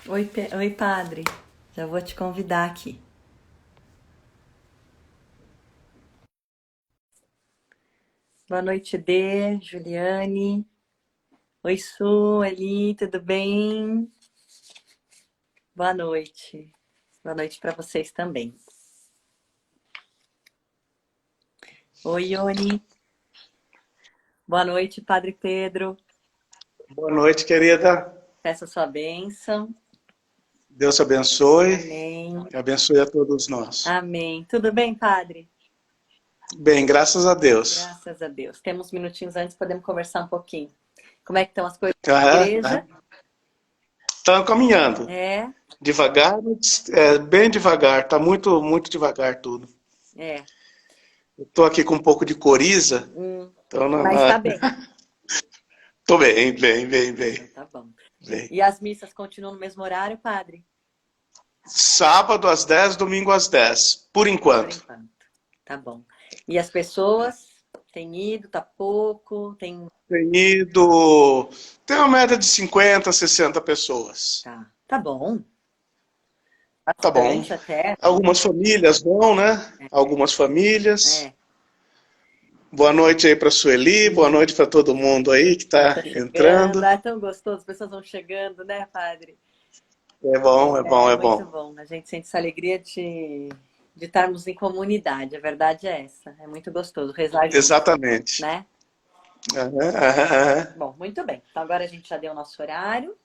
Oi, padre. Já vou te convidar aqui. Boa noite, Dê, Juliane. Oi, Su, Eli, tudo bem? Boa noite. Boa noite para vocês também. Oi, Ione. Boa noite, Padre Pedro. Boa noite, querida. Peço a sua bênção. Deus abençoe Amém. e abençoe a todos nós. Amém. Tudo bem, Padre? Bem, graças a Deus. Graças a Deus. Temos minutinhos antes, podemos conversar um pouquinho. Como é que estão as coisas na Aham. igreja? Estamos caminhando. É, Devagar, bem devagar. Está muito, muito devagar tudo. é. Estou aqui com um pouco de coriza. Então, Mas tá bem. Estou bem, bem. Tá bom. Bem. E as missas continuam no mesmo horário, padre? Sábado às 10, domingo às 10, por Por enquanto. enquanto. Tá bom. E as pessoas têm ido, tá pouco, tem. Tem uma média de 50, 60 pessoas. Tá bom. Tá bom. Bastante até. Algumas famílias vão, né? Algumas famílias. É. Boa noite aí para Sueli, boa noite para todo mundo aí que está Tá chegando. entrando. É tão gostoso, as pessoas vão chegando, né, padre? É bom, é bom, É é muito bom. bom. A gente sente essa alegria de estarmos em comunidade. A verdade é essa. É muito gostoso rezar junto, Exatamente. né? Aham, aham, aham. Bom, muito bem. Então agora a gente já deu o nosso horário.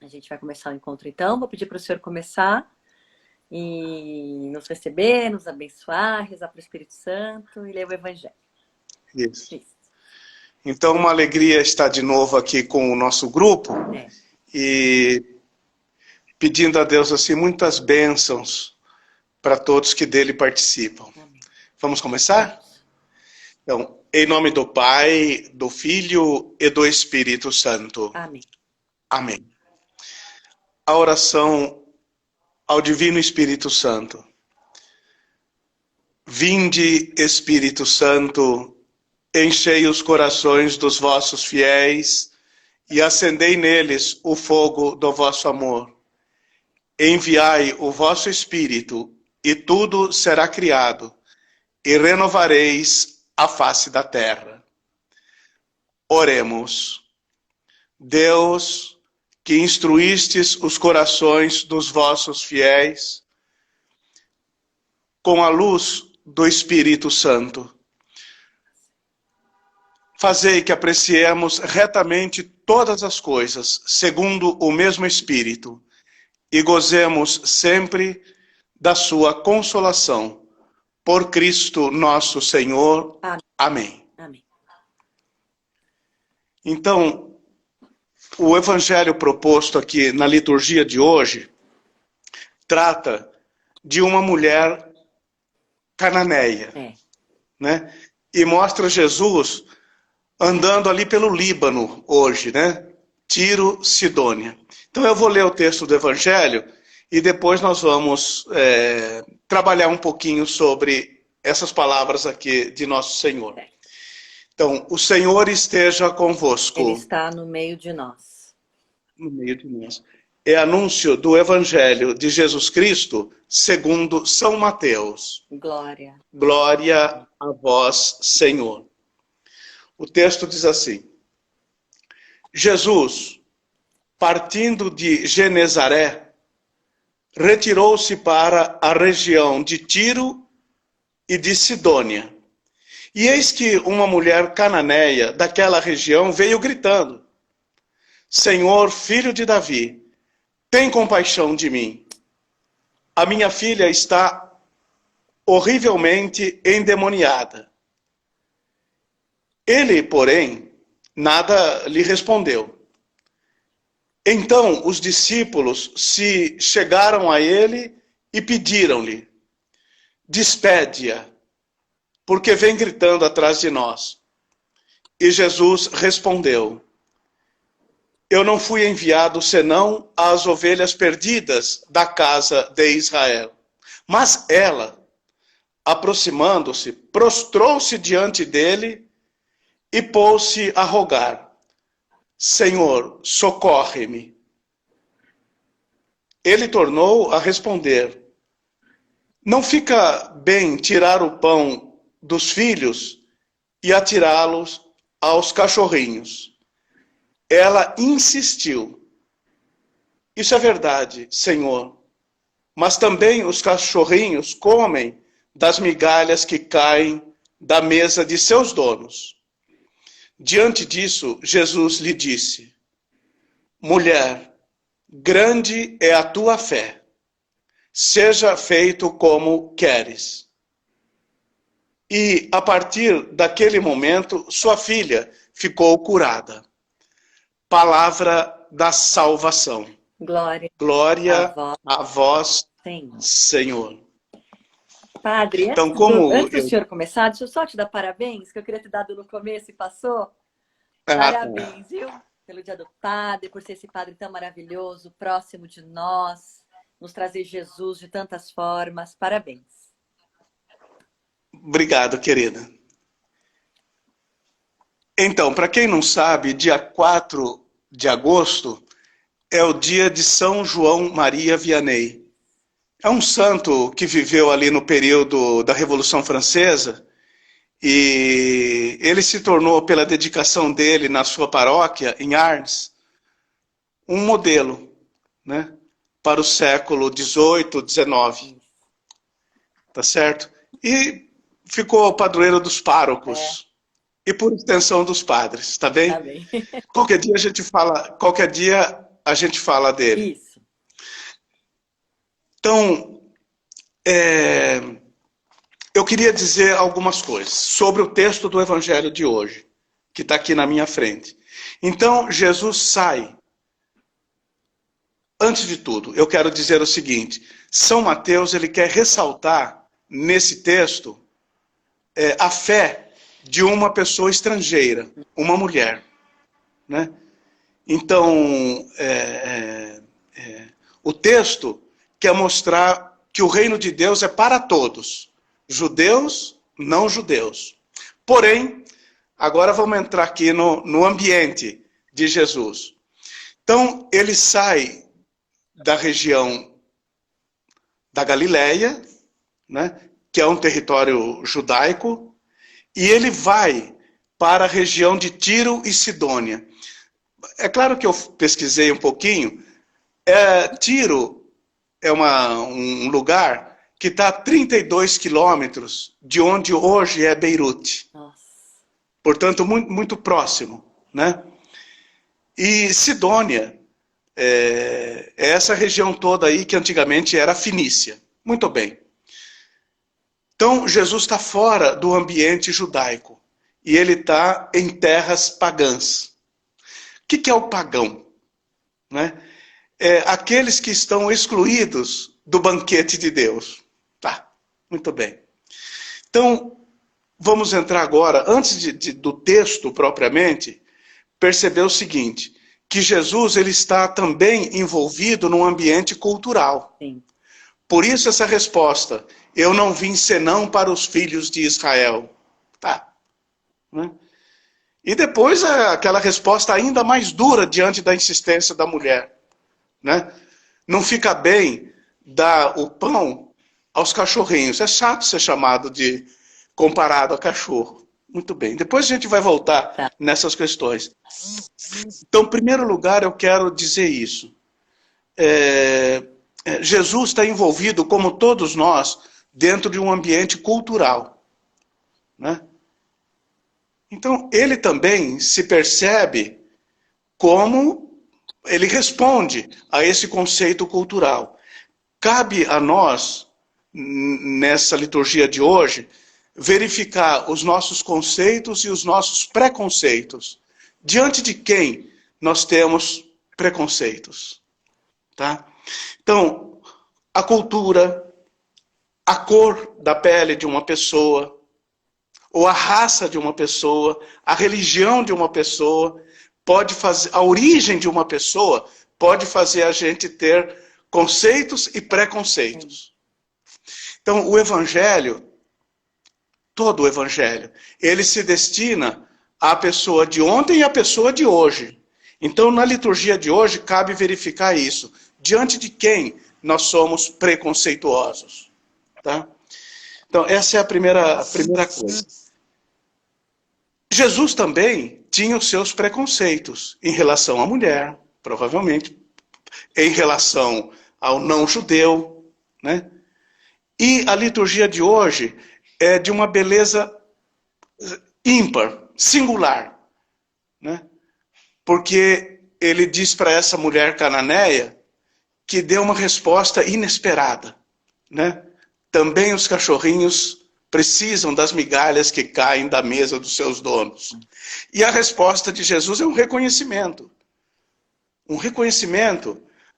A gente vai começar o encontro então. Vou pedir para o senhor começar e nos receber, nos abençoar, rezar para o Espírito Santo e ler o Evangelho. Isso. Isso. Então, uma alegria estar de novo aqui com o nosso grupo É. e pedindo a Deus assim muitas bênçãos para todos que dele participam. Amém. Vamos começar? Então, em nome do Pai, do Filho e do Espírito Santo. Amém. Amém. A oração ao Divino Espírito Santo. Vinde, Espírito Santo, enchei os corações dos vossos fiéis e acendei neles o fogo do vosso amor. Enviai o vosso Espírito e tudo será criado e renovareis a face da terra. Oremos. Deus, que instruístes os corações dos vossos fiéis com a luz do Espírito Santo, fazei que apreciemos retamente todas as coisas, segundo o mesmo Espírito, e gozemos sempre da sua consolação. Por Cristo nosso Senhor. Amém. Amém. Então, o evangelho proposto aqui na liturgia de hoje trata de uma mulher cananeia, né? E mostra Jesus andando ali pelo Líbano hoje, né? Tiro, Sidônia. Então eu vou ler o texto do Evangelho e depois nós vamos trabalhar um pouquinho sobre essas palavras aqui de Nosso Senhor. Então, o Senhor esteja convosco. Ele está no meio de nós. No meio de nós. É anúncio do Evangelho de Jesus Cristo segundo São Mateus. Glória. Glória a vós, Senhor. O texto diz assim: Jesus, partindo de Genezaré, retirou-se para a região de Tiro e de Sidônia. E eis que uma mulher cananeia daquela região veio gritando: Senhor, filho de Davi, tem compaixão de mim. A minha filha está horrivelmente endemoniada. Ele, porém, nada lhe respondeu. Então os discípulos se chegaram a ele e pediram-lhe: despede-a, porque vem gritando atrás de nós. E Jesus respondeu: eu não fui enviado senão às ovelhas perdidas da casa de Israel. Mas ela, aproximando-se, prostrou-se diante dele e pôs-se a rogar: Senhor, socorre-me. ele tornou a responder: não fica bem tirar o pão dos filhos e atirá-los aos cachorrinhos. Ela insistiu: isso é verdade, Senhor, mas também os cachorrinhos comem das migalhas que caem da mesa de seus donos. Diante disso, Jesus lhe disse: mulher, grande é a tua fé. Seja feito como queres. E, a partir daquele momento, sua filha ficou curada. Palavra da salvação. Glória a vós, Senhor. Padre, então, antes do senhor começar, deixa eu só te dar parabéns, que eu queria ter dado no começo e passou. Parabéns, viu? Pelo Dia do Padre, por ser esse padre tão maravilhoso, próximo de nós, nos trazer Jesus de tantas formas. Parabéns. Obrigado, querida. Então, para quem não sabe, dia 4 de agosto é o dia de São João Maria Vianney. É um santo que viveu ali no período da Revolução Francesa e ele se tornou, pela dedicação dele na sua paróquia, em Arles, um modelo, né, para o século XVIII, XIX. Tá certo? E ficou padroeiro dos párocos e, por extensão, dos padres, tá bem? Tá bem. Qualquer dia a gente fala dele. Isso. Então, eu queria dizer algumas coisas sobre o texto do Evangelho de hoje, que está aqui na minha frente. Então, Jesus sai. Antes de tudo, eu quero dizer o seguinte: São Mateus ele quer ressaltar nesse texto a fé de uma pessoa estrangeira, uma mulher, né? Então, o texto quer mostrar que o reino de Deus é para todos, judeus, não judeus. Porém, agora vamos entrar aqui no ambiente de Jesus. Então, ele sai da região da Galileia, né, que é um território judaico, e ele vai para a região de Tiro e Sidônia. É claro que eu pesquisei um pouquinho. Tiro é um lugar que está a 32 quilômetros de onde hoje é Beirute. Nossa. Portanto, muito, muito próximo, né? E Sidônia é essa região toda aí que antigamente era Finícia. Muito bem. Então, Jesus está fora do ambiente judaico e ele está em terras pagãs. O que é o pagão? Né? Aqueles que estão excluídos do banquete de Deus. Tá, muito bem. Então, vamos entrar agora, antes do texto propriamente, perceber o seguinte, que Jesus ele está também envolvido num ambiente cultural. Sim. Por isso essa resposta: eu não vim senão para os filhos de Israel. Tá. Né? E depois aquela resposta ainda mais dura diante da insistência da mulher. Né? Não fica bem dar o pão aos cachorrinhos. É chato ser comparado a cachorro. Muito bem. Depois a gente vai voltar nessas questões. Então, em primeiro lugar, eu quero dizer isso. Jesus está envolvido, como todos nós, dentro de um ambiente cultural. Né? Então, ele também se percebe como ele responde a esse conceito cultural. Cabe a nós, nessa liturgia de hoje, verificar os nossos conceitos e os nossos preconceitos. Diante de quem nós temos preconceitos? Tá? Então, a cultura, a cor da pele de uma pessoa, ou a raça de uma pessoa, a religião de uma pessoa, a origem de uma pessoa pode fazer a gente ter conceitos e preconceitos. Então, o Evangelho, todo o Evangelho, ele se destina à pessoa de ontem e à pessoa de hoje. Então, na liturgia de hoje, cabe verificar isso. Diante de quem nós somos preconceituosos. Tá? Então, essa é a primeira coisa. Jesus também tinha os seus preconceitos em relação à mulher, provavelmente, em relação ao não-judeu, né? E a liturgia de hoje é de uma beleza ímpar, singular, né? Porque ele diz para essa mulher cananeia que deu uma resposta inesperada, né? Também os cachorrinhos precisam das migalhas que caem da mesa dos seus donos. E a resposta de Jesus é um reconhecimento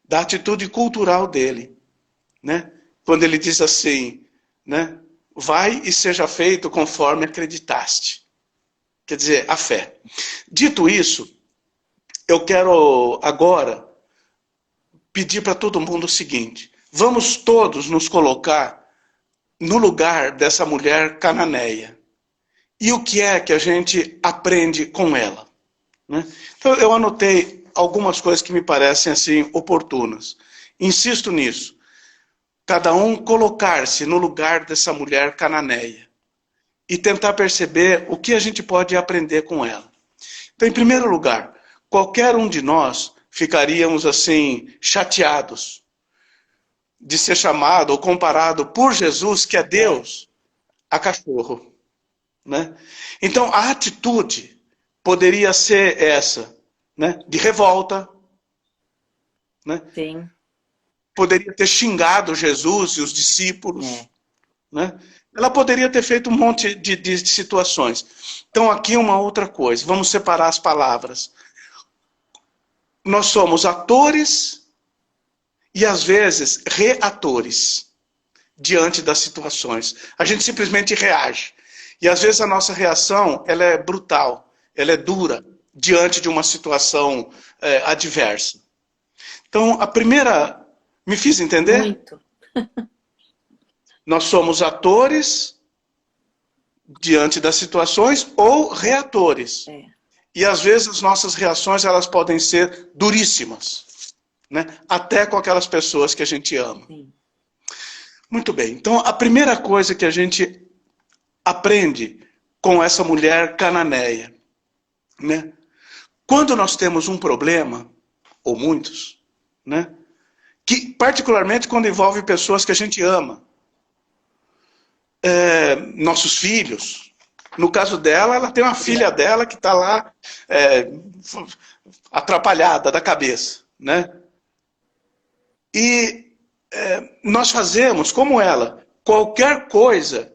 da atitude cultural dele, né? Quando ele diz assim, né? Vai e seja feito conforme acreditaste. Quer dizer, a fé. Dito isso, eu quero agora pedir para todo mundo o seguinte: vamos todos nos colocar no lugar dessa mulher cananeia. E o que é que a gente aprende com ela? Né? Então, eu anotei algumas coisas que me parecem assim oportunas. Insisto nisso. Cada um colocar-se no lugar dessa mulher cananeia e tentar perceber o que a gente pode aprender com ela. Então, em primeiro lugar, qualquer um de nós ficaríamos assim chateados de ser chamado ou comparado por Jesus, que é Deus, a cachorro, né? Então, a atitude poderia ser essa, né? De revolta, né? Sim. Poderia ter xingado Jesus e os discípulos, né? Ela poderia ter feito um monte de situações. Então, aqui uma outra coisa, vamos separar as palavras. Nós somos atores e, às vezes, reatores diante das situações. A gente simplesmente reage. E, às vezes, a nossa reação ela é brutal, ela é dura diante de uma situação adversa. Então, a primeira... Me fiz entender? Muito. Nós somos atores diante das situações ou reatores. E às vezes as nossas reações elas podem ser duríssimas, né? Até com aquelas pessoas que a gente ama. Sim. Muito bem. Então a primeira coisa que a gente aprende com essa mulher cananeia, né? Quando nós temos um problema, ou muitos, né? Que particularmente quando envolve pessoas que a gente ama. Nossos filhos. No caso dela, ela tem uma filha dela que está lá atrapalhada da cabeça, né? E nós fazemos, como ela, qualquer coisa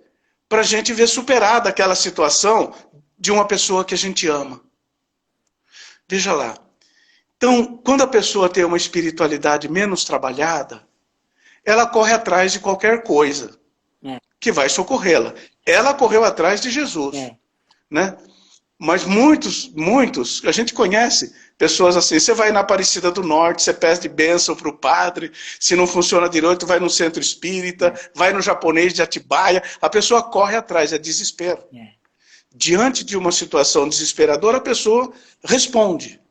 para a gente ver superada aquela situação de uma pessoa que a gente ama. Veja lá. Então, quando a pessoa tem uma espiritualidade menos trabalhada, ela corre atrás de qualquer coisa que vai socorrê-la. Ela correu atrás de Jesus, né? Mas muitos, a gente conhece pessoas assim, você vai na Aparecida do Norte, você pede bênção para o padre, se não funciona direito, vai no centro espírita, vai no japonês de Atibaia, a pessoa corre atrás, é desespero. Diante de uma situação desesperadora, a pessoa responde,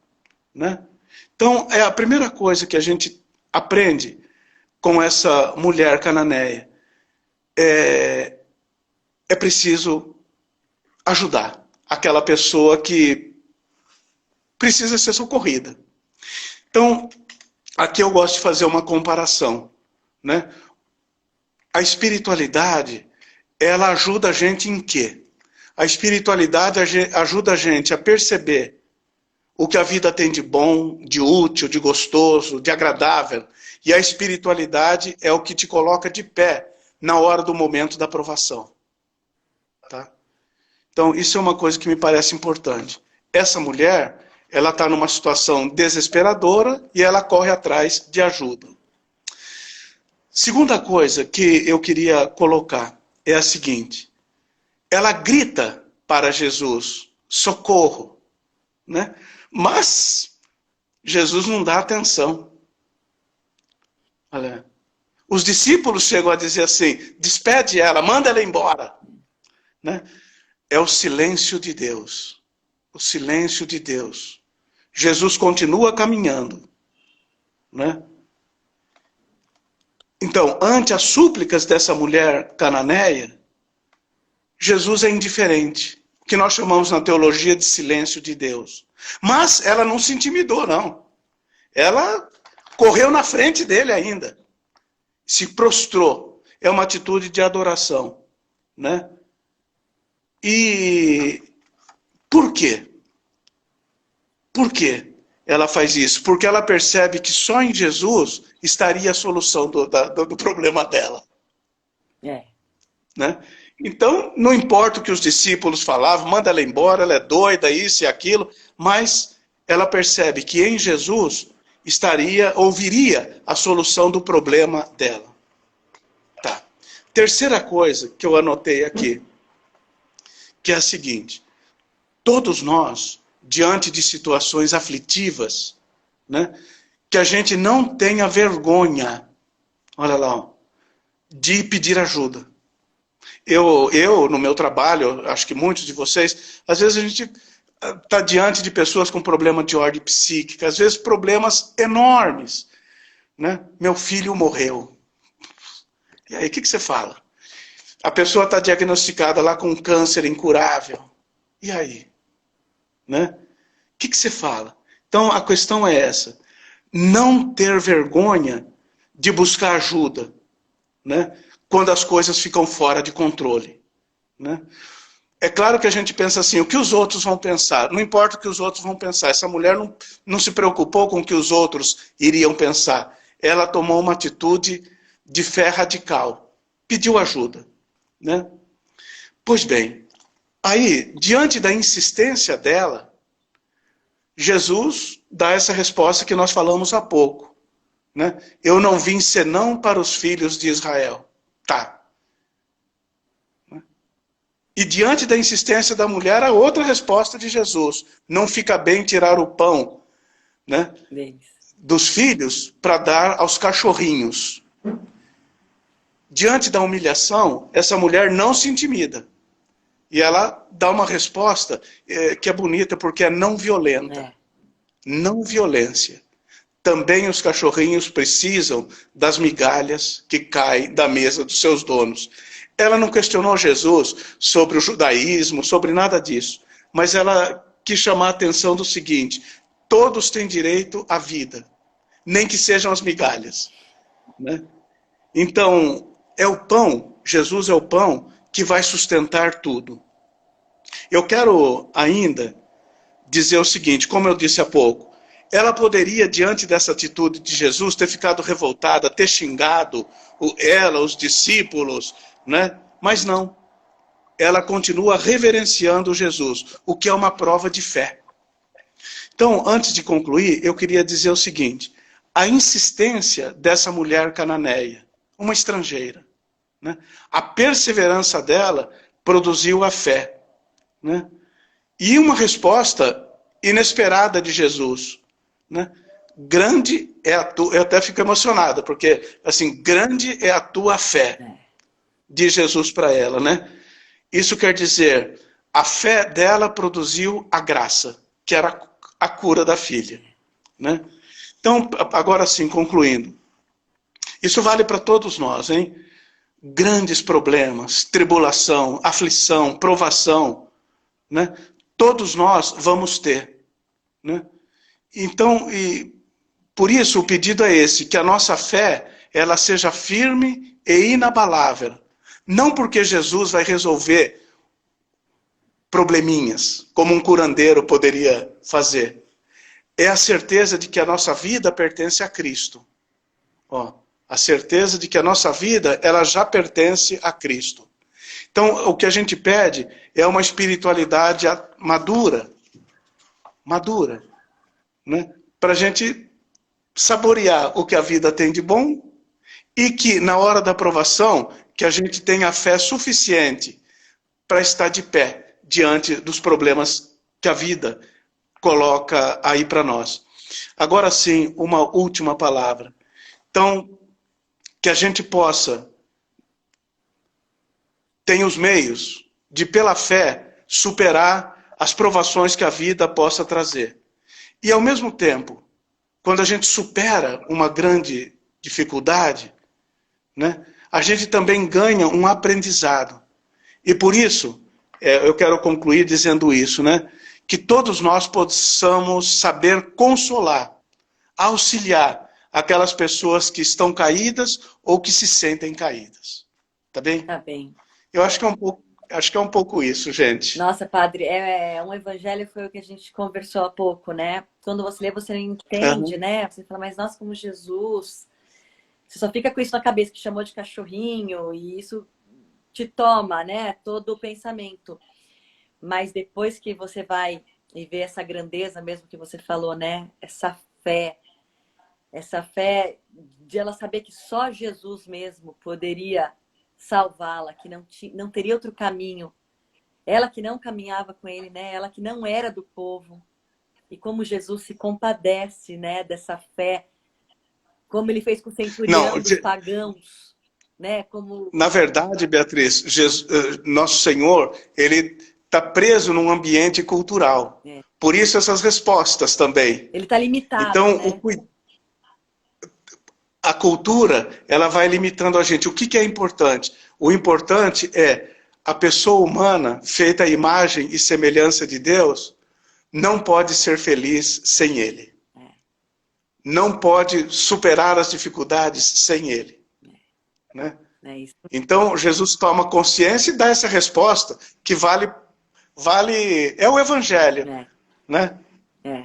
né? Então, é a primeira coisa que a gente aprende com essa mulher cananeia. É preciso ajudar aquela pessoa que precisa ser socorrida. Então, aqui eu gosto de fazer uma comparação, né? A espiritualidade, ela ajuda a gente em quê? A espiritualidade ajuda a gente a perceber o que a vida tem de bom, de útil, de gostoso, de agradável. E a espiritualidade é o que te coloca de pé na hora do momento da provação. Tá? Então, isso é uma coisa que me parece importante. Essa mulher, ela está numa situação desesperadora e ela corre atrás de ajuda. Segunda coisa que eu queria colocar é a seguinte. Ela grita para Jesus, socorro, né? Mas Jesus não dá atenção. Olha, os discípulos chegam a dizer assim, despede ela, manda ela embora. Né? É o silêncio de Deus. O silêncio de Deus. Jesus continua caminhando. Né? Então, ante as súplicas dessa mulher cananeia, Jesus é indiferente, que nós chamamos na teologia de silêncio de Deus. Mas ela não se intimidou, não. Ela correu na frente dele ainda. Se prostrou. É uma atitude de adoração, né? E por quê? Por quê ela faz isso? Porque ela percebe que só em Jesus estaria a solução do problema dela. Né? Então, não importa o que os discípulos falavam, manda ela embora, ela é doida, isso e aquilo, mas ela percebe que em Jesus ouviria a solução do problema dela. Tá. Terceira coisa que eu anotei aqui, que é a seguinte: todos nós, diante de situações aflitivas, né, que a gente não tenha vergonha, olha lá, ó, de pedir ajuda. Eu, no meu trabalho, acho que muitos de vocês, às vezes a gente está diante de pessoas com problema de ordem psíquica, às vezes problemas enormes. Né? Meu filho morreu. E aí, o que você fala? A pessoa está diagnosticada lá com um câncer incurável. E aí? Né? O que você fala? Então, a questão é essa. Não ter vergonha de buscar ajuda, né? Quando as coisas ficam fora de controle. Né? É claro que a gente pensa assim, o que os outros vão pensar? Não importa o que os outros vão pensar. Essa mulher não se preocupou com o que os outros iriam pensar. Ela tomou uma atitude de fé radical. Pediu ajuda. Né? Pois bem, aí, diante da insistência dela, Jesus dá essa resposta que nós falamos há pouco. Né? Eu não vim senão para os filhos de Israel. Tá. E diante da insistência da mulher, a outra resposta de Jesus. Não fica bem tirar o pão, né, dos filhos para dar aos cachorrinhos. Diante da humilhação, essa mulher não se intimida. E ela dá uma resposta que é bonita, porque é não violenta. Não violência. Também os cachorrinhos precisam das migalhas que caem da mesa dos seus donos. Ela não questionou Jesus sobre o judaísmo, sobre nada disso. Mas ela quis chamar a atenção do seguinte: todos têm direito à vida, nem que sejam as migalhas. Né? Então, é o pão, Jesus é o pão que vai sustentar tudo. Eu quero ainda dizer o seguinte, como eu disse há pouco, ela poderia, diante dessa atitude de Jesus, ter ficado revoltada, ter xingado ela, os discípulos, né? Mas não. Ela continua reverenciando Jesus, o que é uma prova de fé. Então, antes de concluir, eu queria dizer o seguinte: a insistência dessa mulher cananeia, uma estrangeira, né? A perseverança dela produziu a fé. Né? E uma resposta inesperada de Jesus. Né? Grande é a tua... Eu até fico emocionada, porque assim, grande é a tua fé, diz Jesus para ela. Né? Isso quer dizer, a fé dela produziu a graça, que era a cura da filha. Né? Então, agora sim, concluindo. Isso vale para todos nós, hein? Grandes problemas, tribulação, aflição, provação, né? Todos nós vamos ter. Né? Então, por isso o pedido é esse, que a nossa fé ela seja firme e inabalável. Não porque Jesus vai resolver probleminhas, como um curandeiro poderia fazer. É a certeza de que a nossa vida pertence a Cristo. Ó, a certeza de que a nossa vida ela já pertence a Cristo. Então, o que a gente pede é uma espiritualidade madura, né? Para a gente saborear o que a vida tem de bom e que, na hora da provação, que a gente tenha fé suficiente para estar de pé diante dos problemas que a vida coloca aí para nós. Agora sim, uma última palavra. Então, que a gente possa ter os meios de, pela fé, superar as provações que a vida possa trazer. E, ao mesmo tempo, quando a gente supera uma grande dificuldade, né, a gente também ganha um aprendizado. E por isso, eu quero concluir dizendo isso, né, que todos nós possamos saber consolar, auxiliar aquelas pessoas que estão caídas ou que se sentem caídas. Tá bem? Tá bem. Eu acho que é um pouco isso, gente. Nossa, padre, um evangelho foi o que a gente conversou há pouco, né? Quando você lê, você não entende, né? Você fala, mas nossa, como Jesus... Você só fica com isso na cabeça, que chamou de cachorrinho, e isso te toma, né? Todo o pensamento. Mas depois que você vai e vê essa grandeza mesmo que você falou, né? Essa fé de ela saber que só Jesus mesmo poderia salvá-la, que não teria outro caminho. Ela que não caminhava com ele, né? Ela que não era do povo. E como Jesus se compadece, né? Dessa fé. Como ele fez com o centurião dos pagãos, né? Como... Na verdade, Beatriz, nosso Senhor, ele está preso num ambiente cultural. Por isso essas respostas também. Ele está limitado, então, né? A cultura, ela vai limitando a gente. O que é importante? O importante é a pessoa humana, feita à imagem e semelhança de Deus, não pode ser feliz sem Ele. Não pode superar as dificuldades sem Ele. Né? Então, Jesus toma consciência e dá essa resposta, que é o Evangelho. Né?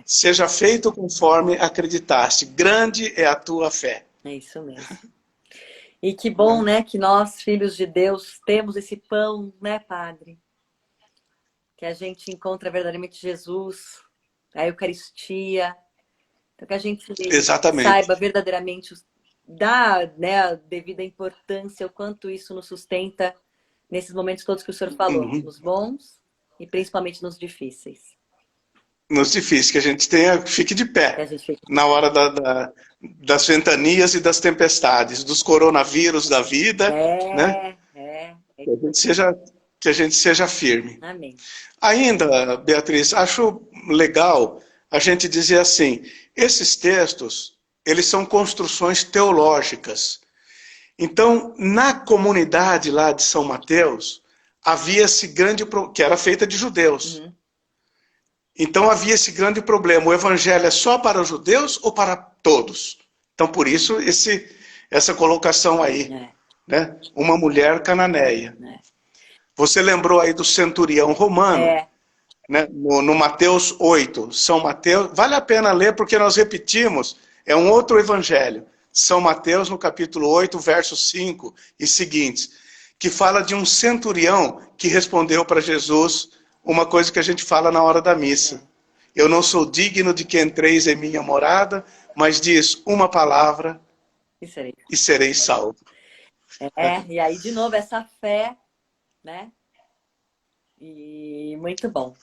Seja feito conforme acreditaste. Grande é a tua fé. É isso mesmo. E que bom, né, que nós, filhos de Deus, temos esse pão, né, Padre? Que a gente encontra verdadeiramente Jesus, a Eucaristia. Então, que a gente saiba verdadeiramente dar, né, a devida importância, o quanto isso nos sustenta nesses momentos todos que o senhor falou, nos bons e principalmente nos difíceis. Nos difíceis, que a gente fique de pé na hora das ventanias e das tempestades, dos coronavírus da vida, né? Que a gente seja firme. Amém. Ainda, Beatriz, acho legal a gente dizer assim, esses textos, eles são construções teológicas. Então, na comunidade lá de São Mateus, havia esse grande problema, que era feita de judeus. Então, havia esse grande problema. O evangelho é só para os judeus ou para todos? Então, por isso, essa colocação aí. Né? Uma mulher cananeia. Você lembrou aí do centurião romano? Né? No Mateus 8, São Mateus, vale a pena ler porque nós repetimos, é um outro evangelho, São Mateus no capítulo 8, verso 5 e seguintes, que fala de um centurião que respondeu para Jesus uma coisa que a gente fala na hora da missa. Eu não sou digno de que entreis em minha morada, mas diz uma palavra e serei salvo. E aí de novo essa fé, né? E muito bom.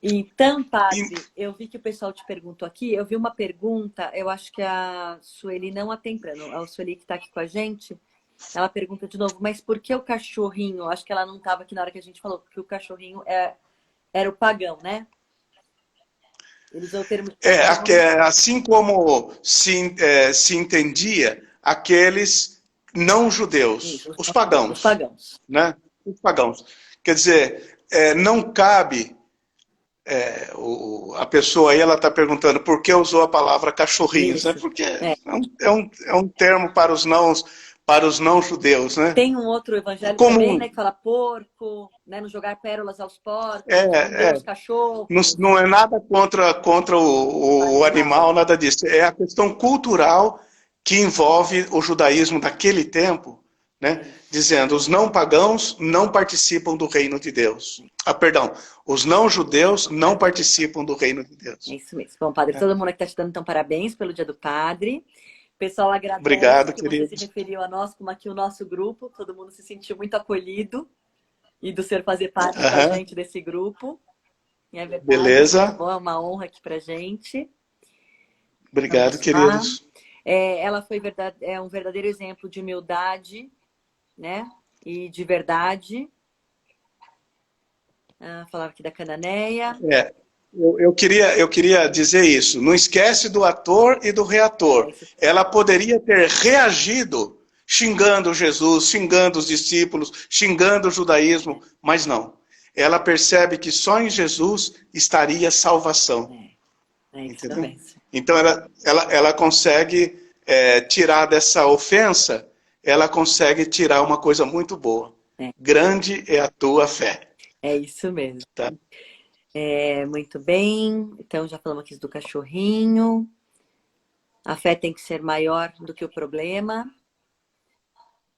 Então, Padre, eu vi que o pessoal te perguntou aqui, eu vi uma pergunta, eu acho que a Sueli não a temprano, a Sueli que está aqui com a gente, ela pergunta de novo, mas por que o cachorrinho? Acho que ela não estava aqui na hora que a gente falou, porque o cachorrinho era o pagão, né? Ele usou o termo... assim como se entendia aqueles não judeus, os pagãos. Os pagãos. Né? Os pagãos. Quer dizer... não cabe, a pessoa aí, ela está perguntando por que usou a palavra cachorrinhos, né? Porque é um termo para os não judeus, né? Tem um outro evangelho também, né, que fala porco, né, não jogar pérolas aos porcos, os cachorros. Não é nada contra o animal, nada disso. É a questão cultural que envolve o judaísmo daquele tempo, né? Dizendo, os não pagãos não participam do reino de Deus. Perdão, os não judeus não participam do reino de Deus. É isso mesmo. Bom, Padre, todo mundo que está te dando então parabéns pelo Dia do Padre. O pessoal agradece. Obrigado, que querido. Você se referiu a nós como aqui o nosso grupo. Todo mundo se sentiu muito acolhido e do senhor fazer parte da gente desse grupo. É verdade. Beleza. Bom, é uma honra aqui pra gente. Obrigado, queridos. Ela foi um verdadeiro exemplo de humildade, né? E de verdade. Falava aqui da Cananeia. Eu queria dizer isso. Não esquece do ator e do reator. Ela poderia ter reagido xingando Jesus, xingando os discípulos, xingando o judaísmo, mas não. Ela percebe que só em Jesus estaria salvação. É isso entendeu? mesmo. Então ela consegue tirar dessa ofensa, ela consegue tirar uma coisa muito boa. Grande é a tua fé. É isso mesmo. Tá? Muito bem. Então já falamos aqui do cachorrinho. A fé tem que ser maior do que o problema.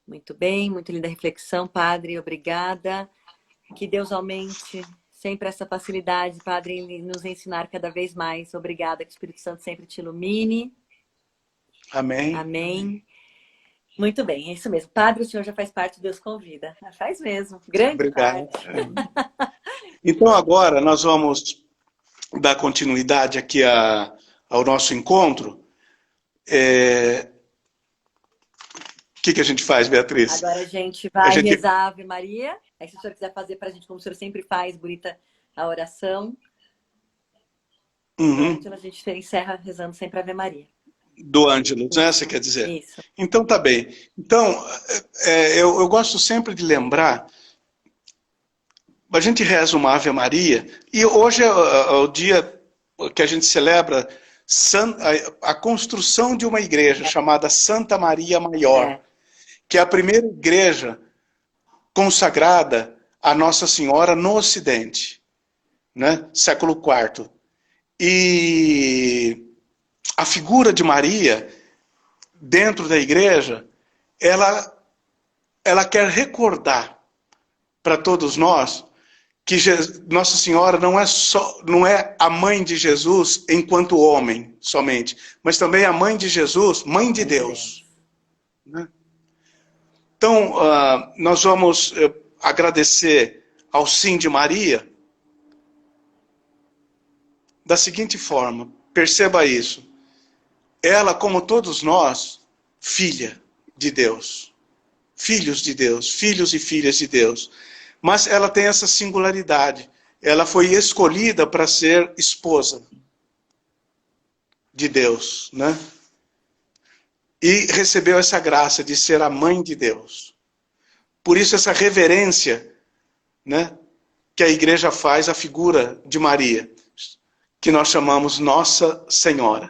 Muito bem, muito linda reflexão, Padre. Obrigada. Que Deus aumente sempre essa facilidade, Padre, em nos ensinar cada vez mais. Obrigada, que o Espírito Santo sempre te ilumine. Amém. Amém. Muito bem, é isso mesmo. Padre, o senhor já faz parte do Deus Convida. Faz mesmo. Grande Obrigado. parte. Então agora nós vamos dar continuidade aqui ao nosso encontro. O que a gente faz, Beatriz? Agora a gente vai rezar a Ave Maria. Aí se o senhor quiser fazer para a gente, como o senhor sempre faz, bonita a oração. A gente encerra rezando sempre a Ave Maria. Do Ângelus, né? Você quer dizer? Isso. Então tá bem. Então, eu gosto sempre de lembrar, a gente reza uma Ave Maria, e hoje é o dia que a gente celebra a construção de uma igreja chamada Santa Maria Maior, que é a primeira igreja consagrada a Nossa Senhora no Ocidente, né? Século IV. E a figura de Maria, dentro da igreja, ela quer recordar para todos nós que Nossa Senhora não é a mãe de Jesus enquanto homem somente, mas também a mãe de Jesus, mãe de Deus. Né? Então, nós vamos agradecer ao Sim de Maria da seguinte forma, perceba isso. Ela, como todos nós, filha de Deus, filhos de Deus, filhos e filhas de Deus. Mas ela tem essa singularidade. Ela foi escolhida para ser esposa de Deus, né? E recebeu essa graça de ser a mãe de Deus. Por isso essa reverência, né, que a igreja faz à figura de Maria, que nós chamamos Nossa Senhora.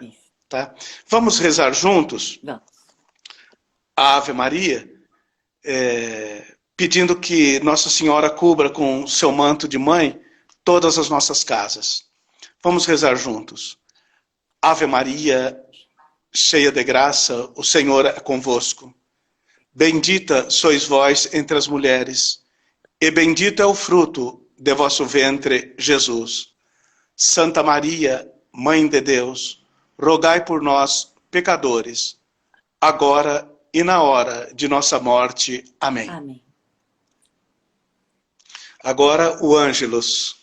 Tá? Vamos rezar juntos a Ave Maria, pedindo que Nossa Senhora cubra com seu manto de mãe todas as nossas casas. Vamos rezar juntos. Ave Maria, cheia de graça, o Senhor é convosco. Bendita sois vós entre as mulheres, e bendito é o fruto de vosso ventre, Jesus. Santa Maria, Mãe de Deus, rogai por nós, pecadores, agora e na hora de nossa morte. Amém. Amém. Agora o Ângelus.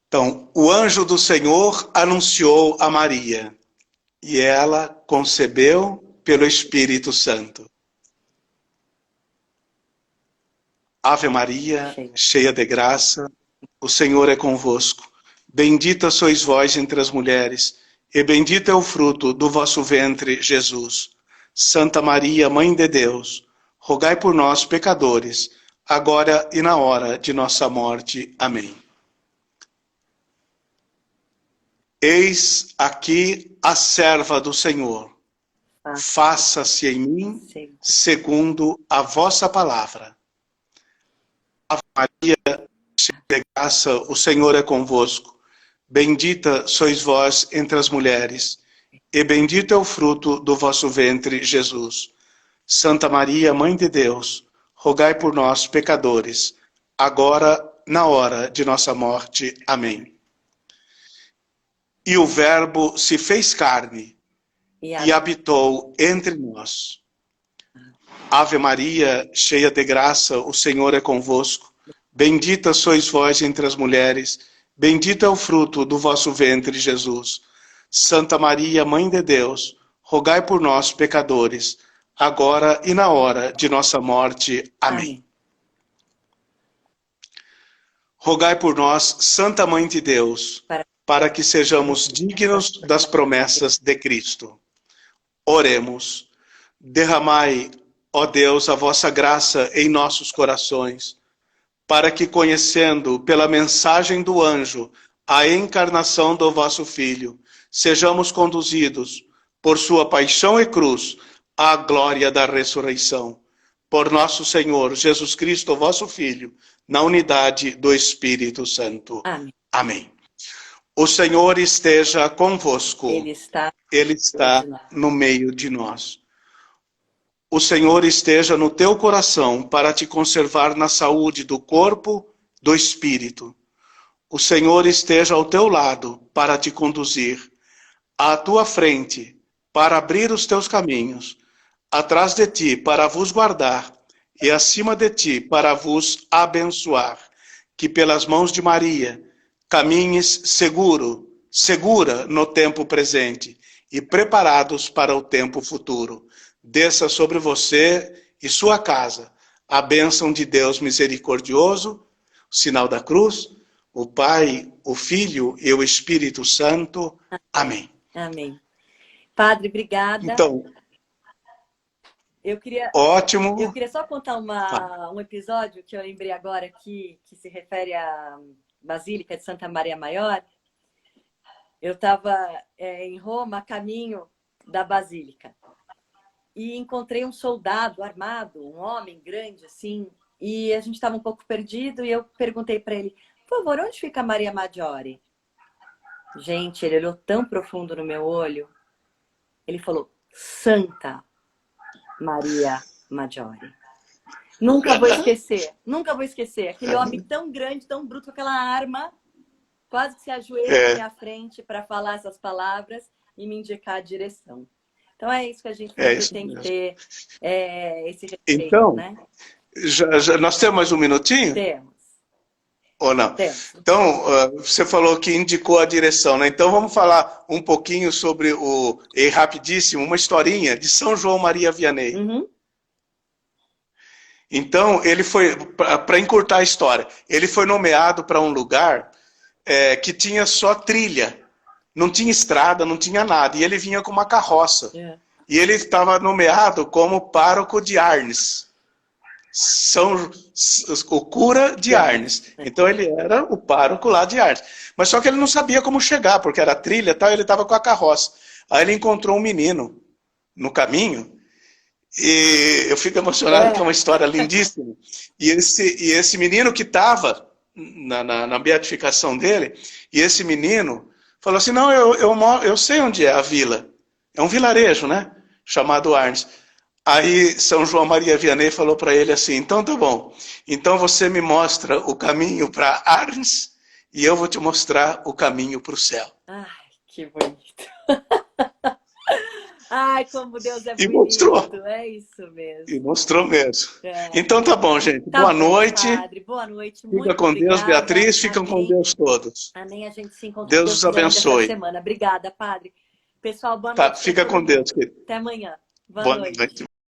Então, o anjo do Senhor anunciou a Maria, e ela concebeu pelo Espírito Santo. Ave Maria, cheia de graça, o Senhor é convosco. Bendita sois vós entre as mulheres, e bendito é o fruto do vosso ventre, Jesus. Santa Maria, Mãe de Deus, rogai por nós, pecadores, agora e na hora de nossa morte. Amém. Eis aqui a serva do Senhor. Faça-se em mim segundo a vossa palavra. Ave Maria, cheia de graça, o Senhor é convosco. Bendita sois vós entre as mulheres, e bendito é o fruto do vosso ventre, Jesus. Santa Maria, Mãe de Deus, rogai por nós, pecadores, agora na hora de nossa morte. Amém. E o Verbo se fez carne e habitou entre nós. Ave Maria, cheia de graça, o Senhor é convosco. Bendita sois vós entre as mulheres, bendito é o fruto do vosso ventre, Jesus. Santa Maria, Mãe de Deus, rogai por nós, pecadores, agora e na hora de nossa morte. Amém. Rogai por nós, Santa Mãe de Deus, para que sejamos dignos das promessas de Cristo. Oremos. Derramai ó Deus, a vossa graça em nossos corações, para que, conhecendo pela mensagem do anjo a encarnação do vosso Filho, sejamos conduzidos por sua paixão e cruz à glória da ressurreição. Por nosso Senhor Jesus Cristo, vosso Filho, na unidade do Espírito Santo. Amém. Amém. O Senhor esteja convosco. Ele está no meio de nós. O Senhor esteja no teu coração para te conservar na saúde do corpo, do espírito. O Senhor esteja ao teu lado para te conduzir, à tua frente para abrir os teus caminhos, atrás de ti para vos guardar e acima de ti para vos abençoar. Que pelas mãos de Maria caminhes segura no tempo presente e preparados para o tempo futuro. Desça sobre você e sua casa a bênção de Deus misericordioso, o sinal da cruz, o Pai, o Filho e o Espírito Santo. Amém. Amém. Padre, obrigada. Então, ótimo. Eu queria só contar um episódio que eu lembrei agora aqui, que se refere à Basílica de Santa Maria Maior. Eu estava em Roma, a caminho da Basílica. E encontrei um soldado armado, um homem grande assim, e a gente estava um pouco perdido e eu perguntei para ele, por favor, onde fica Maria Maggiore? Gente, ele olhou tão profundo no meu olho, ele falou, Santa Maria Maggiore. Nunca vou esquecer, aquele homem tão grande, tão bruto, com aquela arma, quase que se ajoelha na minha frente para falar essas palavras e me indicar a direção. Então é isso que a gente tem que ter, esse respeito, então, né? Nós temos mais um minutinho? Temos. Ou não? Temos. Então, você falou que indicou a direção, né? Então vamos falar um pouquinho sobre rapidíssimo, uma historinha de São João Maria Vianney. Uhum. Então, ele foi, para encurtar a história, ele foi nomeado para um lugar que tinha só trilha. Não tinha estrada, não tinha nada. E ele vinha com uma carroça. Yeah. E ele estava nomeado como pároco de Arnes. O cura de Arnes. Então ele era o pároco lá de Arnes. Mas só que ele não sabia como chegar, porque era trilha e tal, ele estava com a carroça. Aí ele encontrou um menino no caminho. E eu fico emocionado, porque é uma história lindíssima. E esse menino que estava na beatificação dele, e esse menino falou assim, não, eu sei onde é a vila. É um vilarejo, né? Chamado Arnes. Aí São João Maria Vianney falou para ele assim, então tá bom. Então você me mostra o caminho para Arnes e eu vou te mostrar o caminho para o céu. Ai, que bonito. Ai, como Deus é bonito. E mostrou. É isso mesmo. E mostrou mesmo. Então tá bom, gente. Boa noite. Padre. Boa noite. Fica com Deus, Beatriz. Ficam com Deus todos. Amém. A gente se encontra. Deus os abençoe. Semana. Obrigada, Padre. Pessoal, boa noite. Fica com Deus, querido. Até amanhã. Boa noite.